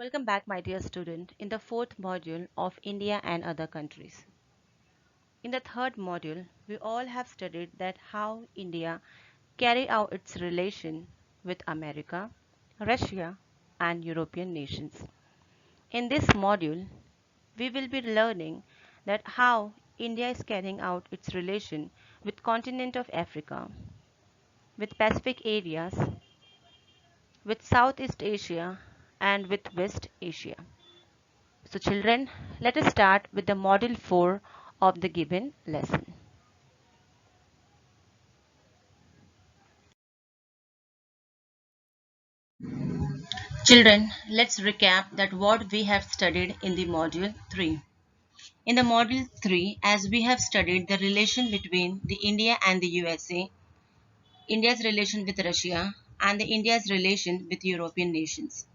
Welcome back, my dear student, in the fourth module of India and other countries. In the third module, we all have studied that how India carry out its relation with America, Russia, and European nations. In this module, we will be learning that how India is carrying out its relation with continent of Africa, with Pacific areas, with Southeast Asia, and with West Asia. So children, let us start with the module 4 of the given lesson. Children, let's recap that what we have studied in the module 3. In the module 3, as we have studied the relation between the India and the USA, India's relation with Russia, and the India's relation with European nations.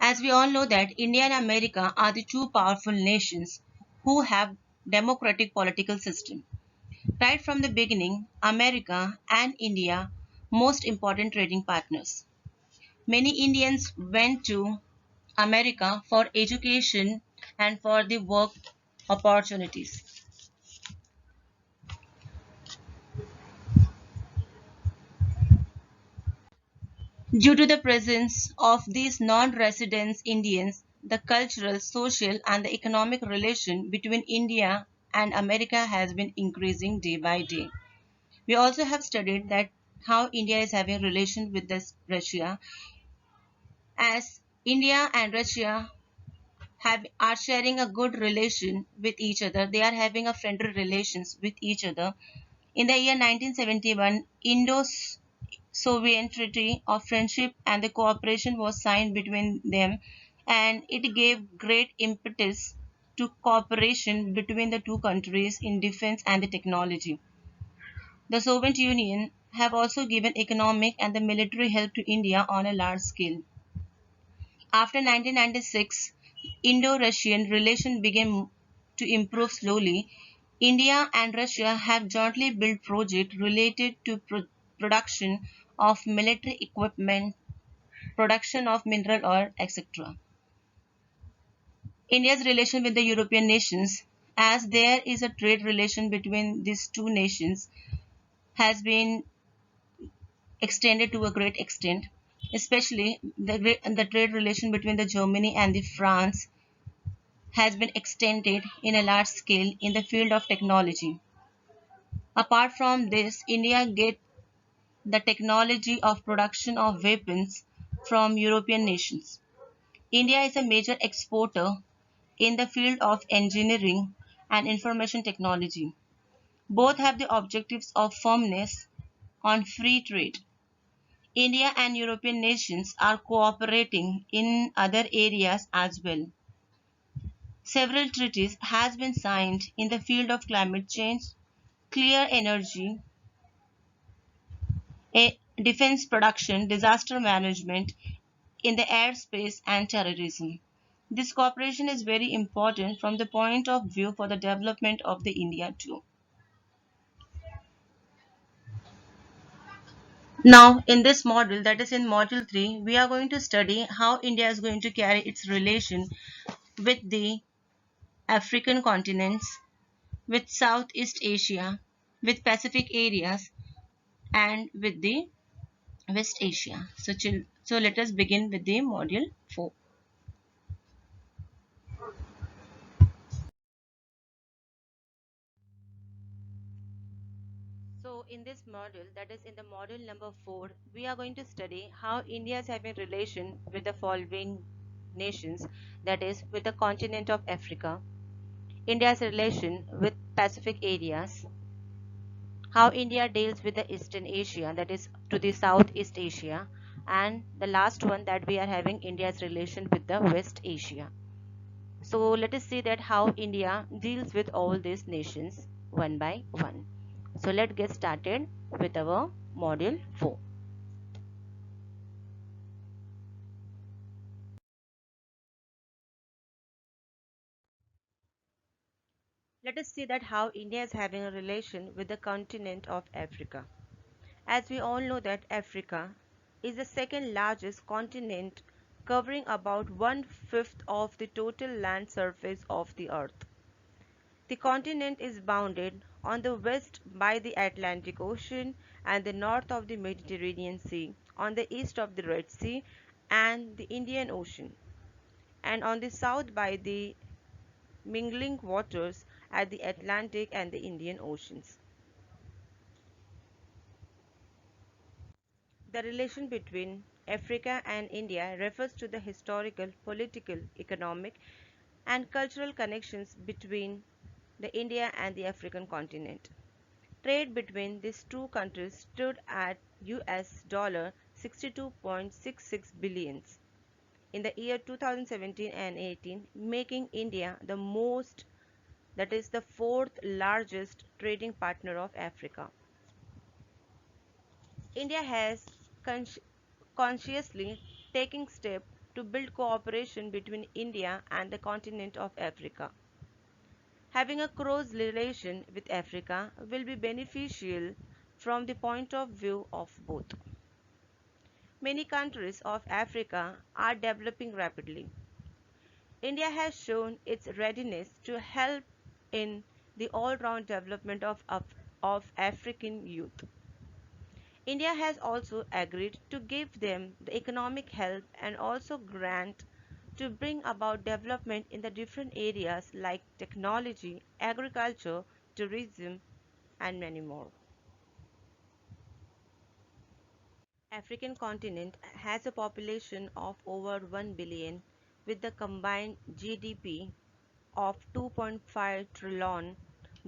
As we all know that India and America are the two powerful nations who have democratic political system. Right from the beginning, America and India most important trading partners. Many Indians went to America for education and for the work opportunities. Due to the presence of these non-resident Indians, the cultural, social and the economic relation between India and America has been increasing day by day. We also have studied that how India is having relation with this Russia, as India and Russia are sharing a good relation with each other. They are having a friendly relations with each other. In the year 1971, Indo-Soviet Treaty of Friendship and the Cooperation was signed between them, and it gave great impetus to cooperation between the two countries in defense and the technology. The Soviet Union have also given economic and the military help to India on a large scale. After 1996, Indo-Russian relations began to improve slowly. India and Russia have jointly built projects related to production of military equipment, production of mineral oil, etc. India's relation with the European nations, as there is a trade relation between these two nations, has been extended to a great extent, especially the trade relation between the Germany and the France has been extended in a large scale in the field of technology. Apart from this, India gets the technology of production of weapons from European nations. India is a major exporter in the field of engineering and information technology. Both have the objectives of firmness on free trade. India and European nations are cooperating in other areas as well. Several treaties has been signed in the field of climate change, clear energy, defense production, disaster management in the airspace and terrorism. This cooperation is very important from the point of view for the development of the India too. Now, in this module, that is in module 3, we are going to study how India is going to carry its relation with the African continents, with Southeast Asia, with Pacific areas, and with the West Asia. So let us begin with the module 4. So in this module, that is in the module number 4, we are going to study how India is having relation with the following nations, that is with the continent of Africa, India's relation with Pacific areas, how India deals with the Eastern Asia, that is to the Southeast Asia, and the last one that we are having India's relation with the West Asia. So let us see that how India deals with all these nations one by one. So let's get started with our module 4. Let us see that how India is having a relation with the continent of Africa. As we all know that Africa is the second largest continent covering about one-fifth of the total land surface of the Earth. The continent is bounded on the west by the Atlantic Ocean and the north of the Mediterranean Sea, on the east of the Red Sea and the Indian Ocean, and on the south by the mingling waters at the Atlantic and the Indian Oceans. The relation between Africa and India refers to the historical, political, economic, and cultural connections between the India and the African continent. Trade between these two countries stood at US dollar 62.66 billions in the year 2017 and 18, making India the most, that is the fourth largest trading partner of Africa. India has consciously taken steps to build cooperation between India and the continent of Africa. Having a close relation with Africa will be beneficial from the point of view of both. Many countries of Africa are developing rapidly. India has shown its readiness to help in the all-round development of African youth. India has also agreed to give them the economic help and also grant to bring about development in the different areas like technology, agriculture, tourism, and many more. African continent has a population of over 1 billion with the combined GDP of 2.5 trillion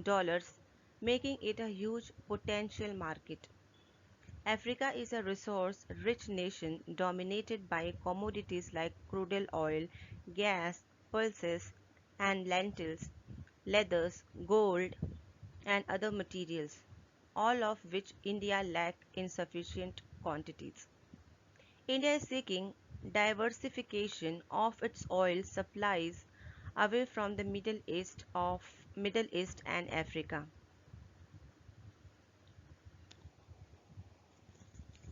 dollars, making it a huge potential market. Africa is a resource-rich nation dominated by commodities like crude oil, gas, pulses, and lentils, leathers, gold, and other materials, all of which India lacks in sufficient quantities. India is seeking diversification of its oil supplies away from the Middle East and Africa,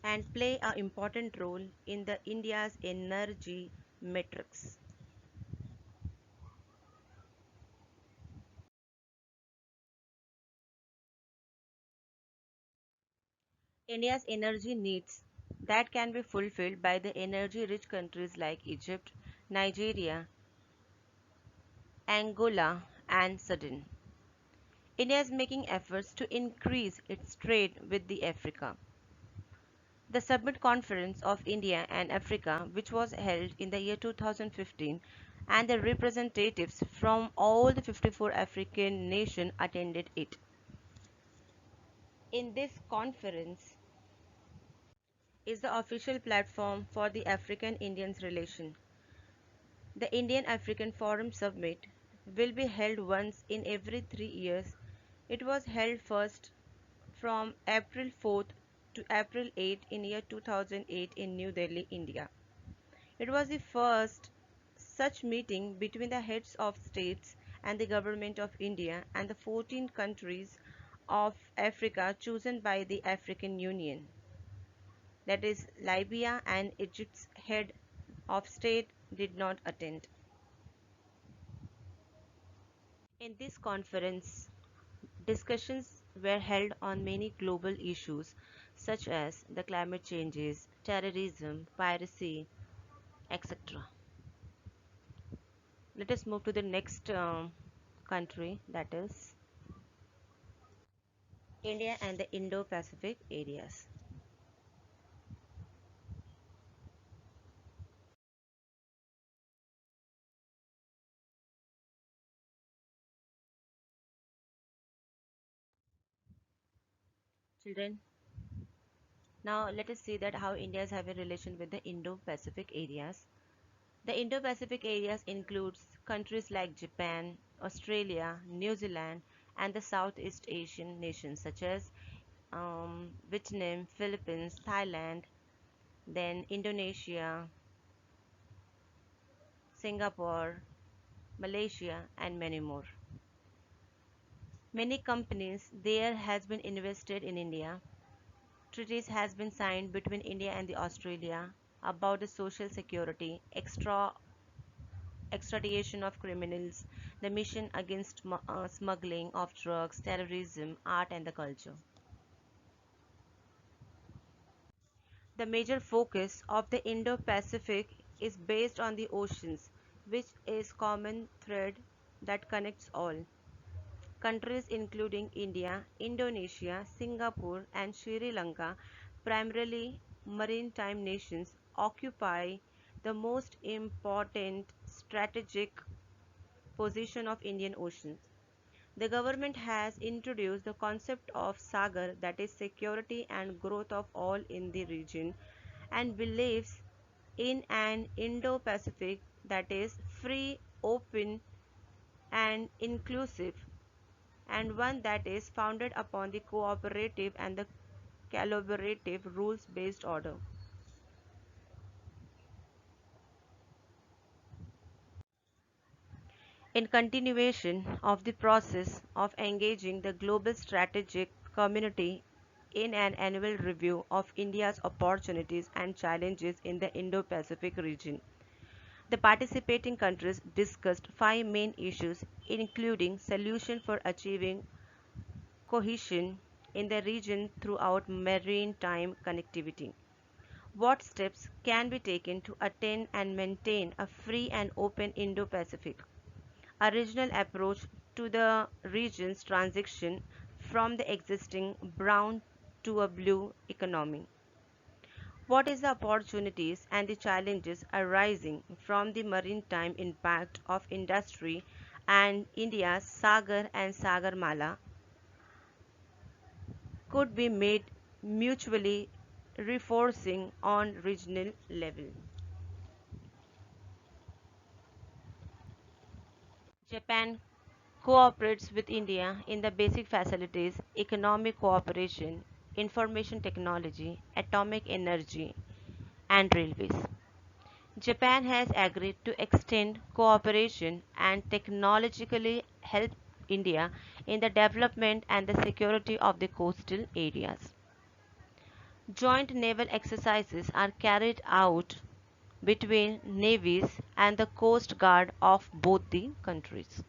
and play an important role in the India's energy matrix. India's energy needs that can be fulfilled by the energy-rich countries like Egypt, Nigeria, Angola, and Sudan. India is making efforts to increase its trade with the Africa. The Summit Conference of India and Africa, which was held in the year 2015, and the representatives from all the 54 African nations attended it. In this conference is the official platform for the African-Indians relation. The Indian-African Forum Summit will be held once in every 3 years. It was held first from April 4th to April 8 in year 2008 in New Delhi, India. It was the first such meeting between the heads of states and the government of India and the 14 countries of Africa chosen by the African Union. That is, Libya and Egypt's head of state did not attend. In this conference, discussions were held on many global issues such as the climate changes, terrorism, piracy, etc. Let us move to the next country, that is India and the Indo-Pacific areas. Children, now let us see that how India is having a relation with the Indo-Pacific areas. The Indo-Pacific areas includes countries like Japan, Australia, New Zealand, and the Southeast Asian nations such as Vietnam, Philippines, Thailand, then Indonesia, Singapore, Malaysia, and many more. Many companies there has been invested in India. Treaties has been signed between India and the Australia. about the social security, extradition of criminals, the mission against smuggling of drugs, terrorism, art, and the culture. The major focus of the Indo-Pacific is based on the oceans, which is common thread that connects all. Countries including India, Indonesia, Singapore, and Sri Lanka, primarily maritime nations, occupy the most important strategic position of Indian Ocean. The government has introduced the concept of Sagar, that is security and growth of all in the region, and believes in an Indo-Pacific that is free, open, and inclusive, and one that is founded upon the cooperative and the collaborative rules-based order. In continuation of the process of engaging the global strategic community in an annual review of India's opportunities and challenges in the Indo-Pacific region, the participating countries discussed five main issues, including solutions for achieving cohesion in the region throughout maritime connectivity. What steps can be taken to attain and maintain a free and open Indo-Pacific? A regional approach to the region's transition from the existing brown to a blue economy. What is the opportunities and the challenges arising from the maritime impact of industry and India's Sagar and Sagarmala could be made mutually reinforcing on regional level. Japan cooperates with India in the basic facilities, economic cooperation, information technology, atomic energy, and railways. Japan has agreed to extend cooperation and technologically help India in the development and the security of the coastal areas. Joint naval exercises are carried out between navies and the coast guard of both the countries.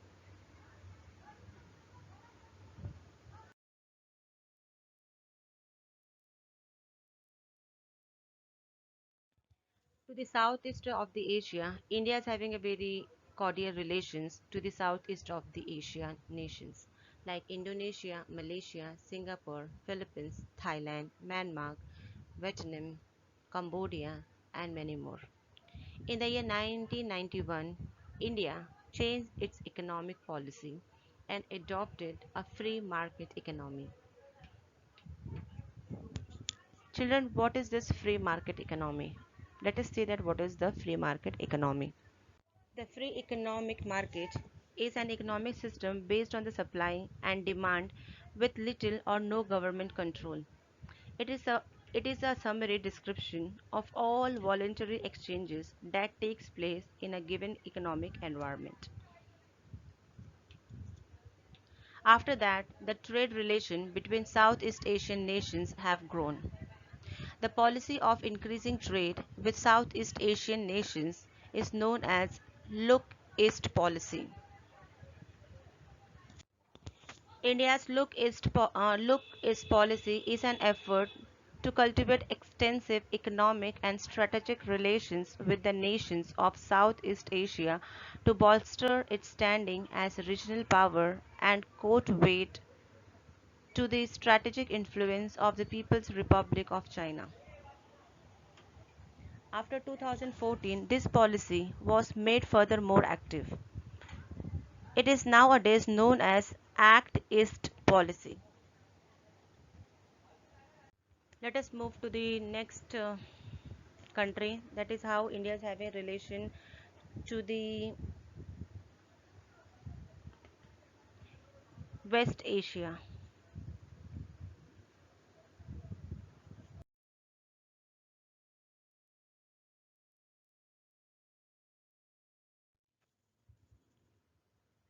To the southeast of the Asia, India is having a very cordial relations to the southeast of the Asian nations like Indonesia, Malaysia, Singapore, Philippines, Thailand, Myanmar, Vietnam, Cambodia, and many more. In the year 1991, India changed its economic policy and adopted a free market economy. Children, what is this free market economy? Let us see that what is the free market economy. The free economic market is an economic system based on the supply and demand with little or no government control. It is a it is a summary description of all voluntary exchanges that takes place in a given economic environment. After that, the trade relation between Southeast Asian nations have grown. The policy of increasing trade with Southeast Asian nations is known as Look East policy. India's Look East policy is an effort to cultivate extensive economic and strategic relations with the nations of Southeast Asia to bolster its standing as a regional power and quote weight to the strategic influence of the People's Republic of China. After 2014, this policy was made further more active. It is nowadays known as Act East policy. Let us move to the next country, that is how India is having relation to the West Asia.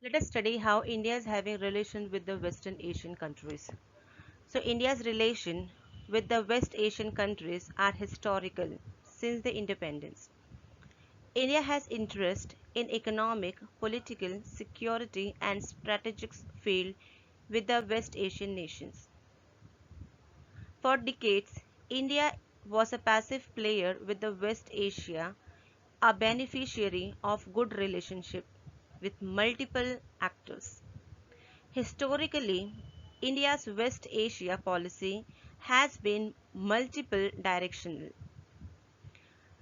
Let us study how India is having relation with the Western Asian countries. So India's relation with the West Asian countries are historical, since the independence. India has interest in economic, political, security and strategic field with the West Asian nations. For decades, India was a passive player with the West Asia, a beneficiary of good relationship with multiple actors. Historically, India's West Asia policy has been multiple directional.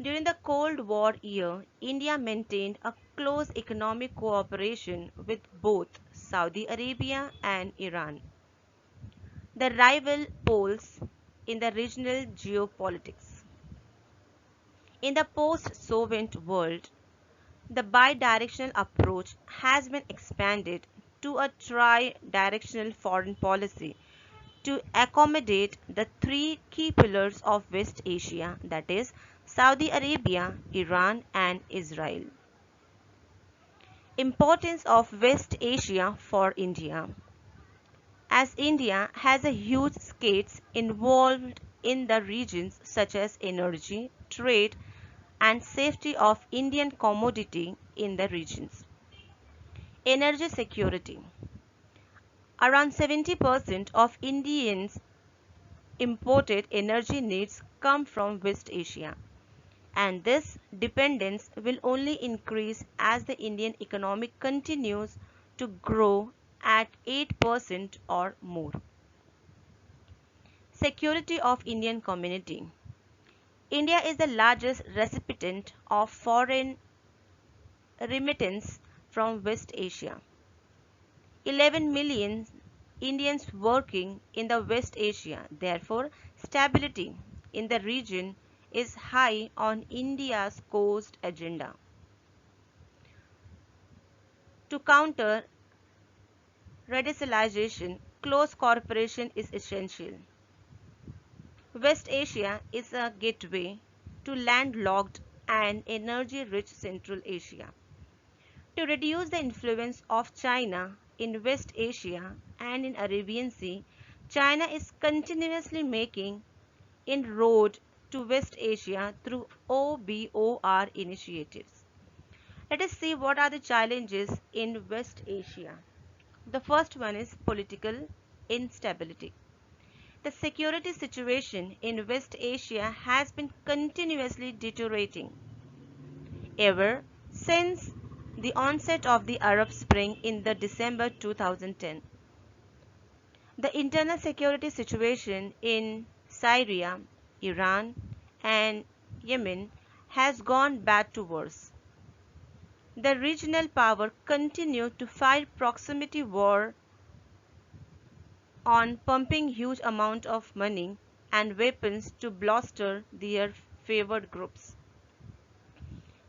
During the Cold War era, India maintained a close economic cooperation with both Saudi Arabia and Iran, the rival poles in the regional geopolitics. In the post-Soviet world, the bidirectional approach has been expanded to a tri-directional foreign policy to accommodate the three key pillars of West Asia, that is, Saudi Arabia, Iran, and Israel. Importance of West Asia for India. As India has a huge scales involved in the regions such as energy, trade, and safety of Indian commodity in the regions. Energy security. Around 70% of Indians' imported energy needs come from West Asia, and this dependence will only increase as the Indian economy continues to grow at 8% or more. Security of Indian community. India is the largest recipient of foreign remittance from West Asia. 11 million Indians working in the West Asia. Therefore, stability in the region is high on India's coast agenda. To counter radicalization, close cooperation is essential. West Asia is a gateway to landlocked and energy-rich Central Asia. To reduce the influence of China in West Asia and in Arabian Sea, China is continuously making inroad to West Asia through OBOR initiatives. Let us see what are the challenges in West Asia. The first one is political instability. The security situation in West Asia has been continuously deteriorating ever since the onset of the Arab Spring in the December 2010. The internal security situation in Syria, Iran, and Yemen has gone bad to worse. The regional power continue to fight proximity war on pumping huge amount of money and weapons to bolster their favored groups.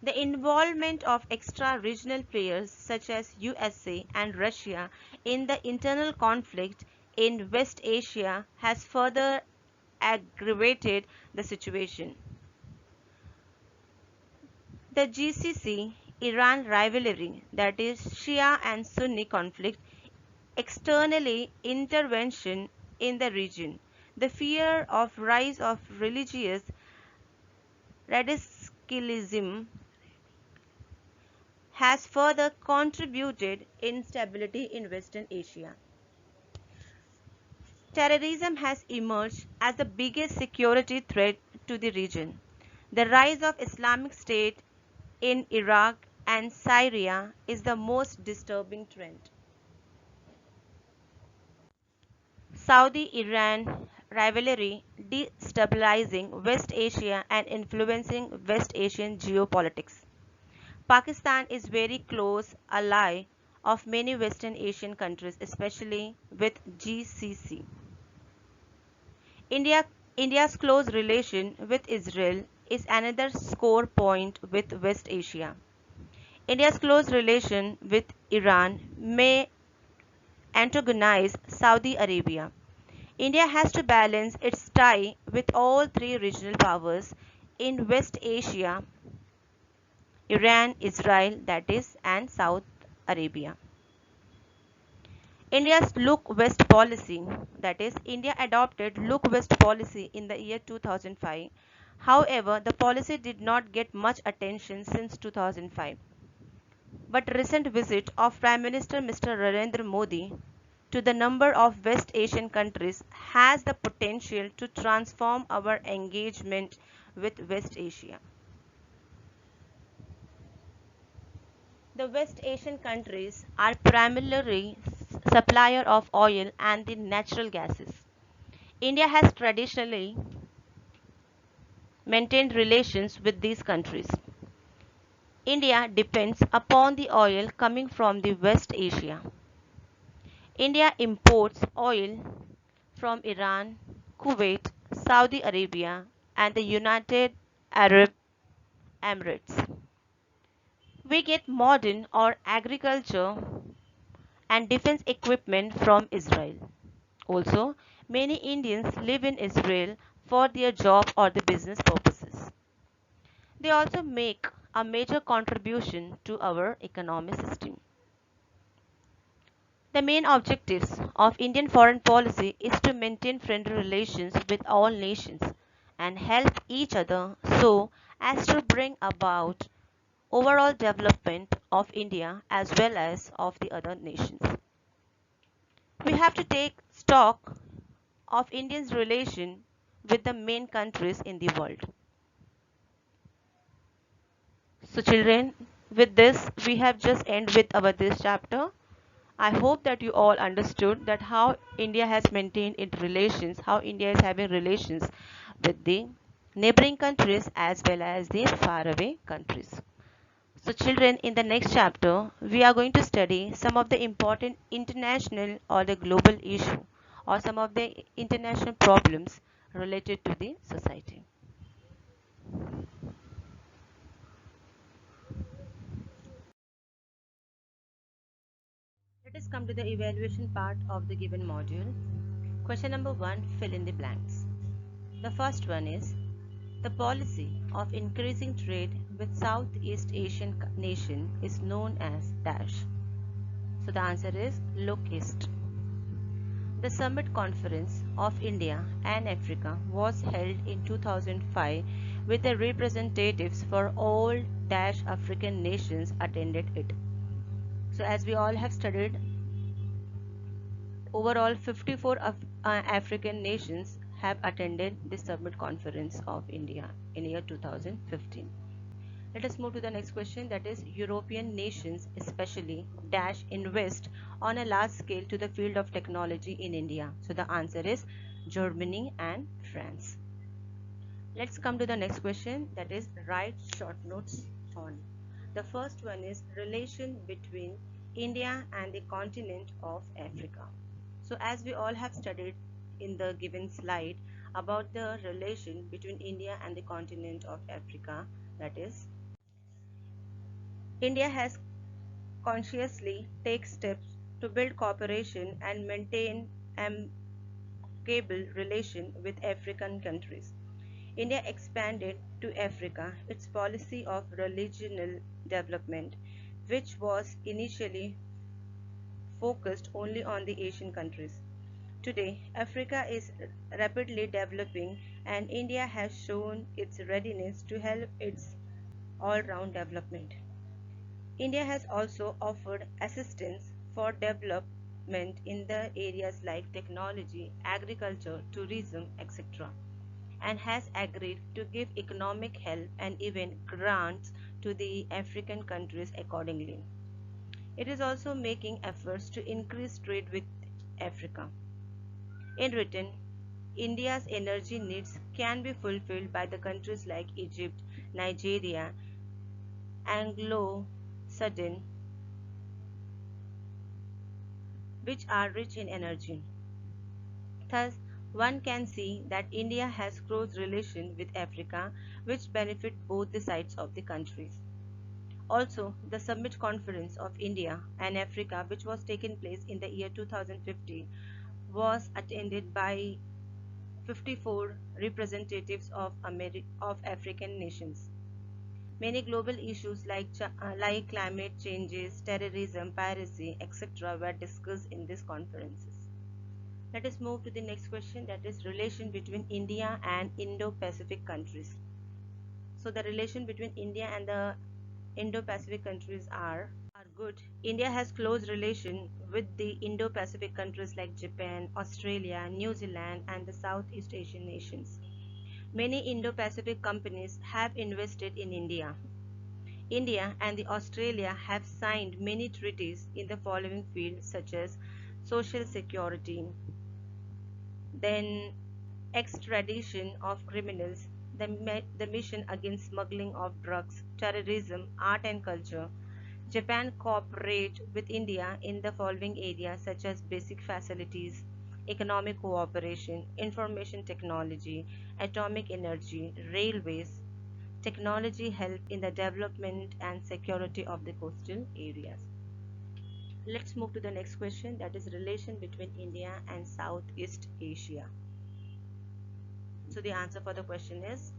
The involvement of extra-regional players such as USA and Russia in the internal conflict in West Asia has further aggravated the situation. The GCC-Iran rivalry, that is Shia and Sunni conflict, externally intervention in the region, the fear of rise of religious radicalism has further contributed instability in Western Asia. Terrorism has emerged as the biggest security threat to the region. The rise of Islamic State in Iraq and Syria is the most disturbing trend. Saudi-Iran rivalry destabilizing West Asia and influencing West Asian geopolitics. Pakistan is very close ally of many Western Asian countries, especially with GCC. India's close relation with Israel is another score point with West Asia. India's close relation with Iran may antagonize Saudi Arabia. India has to balance its tie with all three regional powers in West Asia: Iran, Israel, that is, and South Arabia. India's Look West policy, that is, India adopted Look West policy in the year 2005. However, the policy did not get much attention since 2005. But recent visit of Prime Minister Mr. Narendra Modi to the number of West Asian countries has the potential to transform our engagement with West Asia. The West Asian countries are primarily supplier of oil and the natural gases. India has traditionally maintained relations with these countries. India depends upon the oil coming from the West Asia. India imports oil from Iran, Kuwait, Saudi Arabia, and the United Arab Emirates. We get modern or agriculture and defense equipment from Israel. Also, many Indians live in Israel for their job or the business purposes. They also make a major contribution to our economic system. The main objectives of Indian foreign policy is to maintain friendly relations with all nations and help each other so as to bring about overall development of India as well as of the other nations. We have to take stock of India's relation with the main countries in the world. So children, with this we have just end with our this chapter. I hope that you all understood that how India has maintained its relations, how India is having relations with the neighboring countries as well as the faraway countries. So children, in the next chapter, we are going to study some of the important international or the global issue or some of the international problems related to the society. Let us come to the evaluation part of the given module. Question number 1, fill in the blanks. The first one is, the policy of increasing trade with Southeast Asian nation is known as dash. So the answer is look east. The Summit Conference of India and Africa was held in 2005 with the representatives for all dash African nations attended it. So as we all have studied, overall 54 African nations have attended the Summit Conference of India in year 2015. Let us move to the next question, that is European nations especially dash invest on a large scale to the field of technology in India. So the answer is Germany and France. Let's come to the next question, that is write short notes on. The first one is relation between India and the continent of Africa. So as we all have studied in the given slide about the relation between India and the continent of Africa, that is India has consciously taken steps to build cooperation and maintain amicable relation with African countries. India expanded to Africa its policy of regional development, which was initially focused only on the Asian countries. Today, Africa is rapidly developing and India has shown its readiness to help its all-round development. India has also offered assistance for development in the areas like technology, agriculture, tourism, etc., and has agreed to give economic help and even grants to the African countries accordingly. It is also making efforts to increase trade with Africa. In return, India's energy needs can be fulfilled by the countries like Egypt, Nigeria, Anglo Sudan, which are rich in energy. Thus, one can see that India has close relation with Africa, which benefit both the sides of the countries. Also, the Summit Conference of India and Africa, which was taken place in the year 2015, was attended by 54 representatives of African nations. Many global issues like climate changes, terrorism, piracy, etc. were discussed in these conferences. Let us move to the next question, that is relation between India and Indo-Pacific countries. So the relation between India and the Indo-Pacific countries are good. India has close relation with the Indo-Pacific countries like Japan, Australia, New Zealand, and the Southeast Asian nations. Many Indo-Pacific companies have invested in India. India and the Australia have signed many treaties in the following fields such as social security, then extradition of criminals, the mission against smuggling of drugs, terrorism, art and culture. Japan cooperate with India in the following areas such as basic facilities, economic cooperation, information technology, atomic energy, railways. Technology help in the development and security of the coastal areas. Let's move to the next question, that is relation between India and Southeast Asia. So the answer for the question is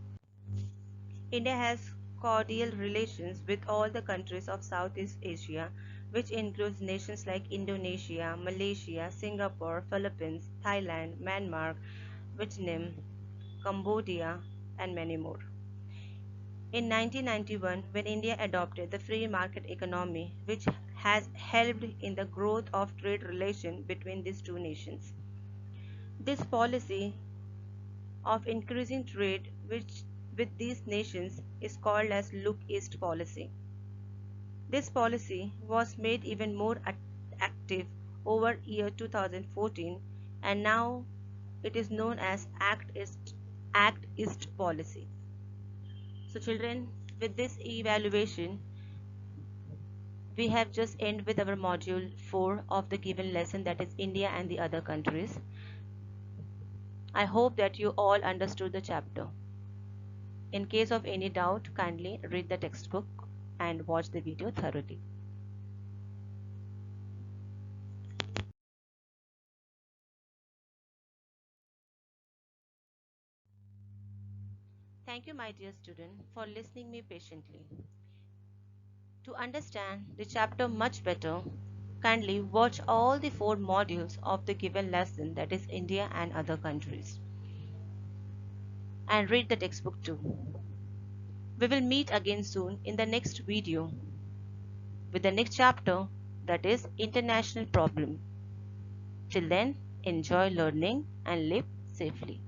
India has cordial relations with all the countries of Southeast Asia, which includes nations like Indonesia, Malaysia, Singapore, Philippines, Thailand, Myanmar, Vietnam, Cambodia, and many more. In 1991, when India adopted the free market economy, which has helped in the growth of trade relations between these two nations. This policy of increasing trade with these nations is called as Look East policy. This policy was made even more active over year 2014 and now it is known as Act East policy. So children, with this evaluation, we have just ended with our module 4 of the given lesson, that is India and the other countries. I hope that you all understood the chapter. In case of any doubt, kindly read the textbook and watch the video thoroughly. Thank you, my dear student, for listening me patiently. To understand the chapter much better, kindly watch all the 4 modules of the given lesson, that is India and other countries, and read the textbook too. We will meet again soon in the next video with the next chapter, that is International Problem. Till then, enjoy learning and live safely.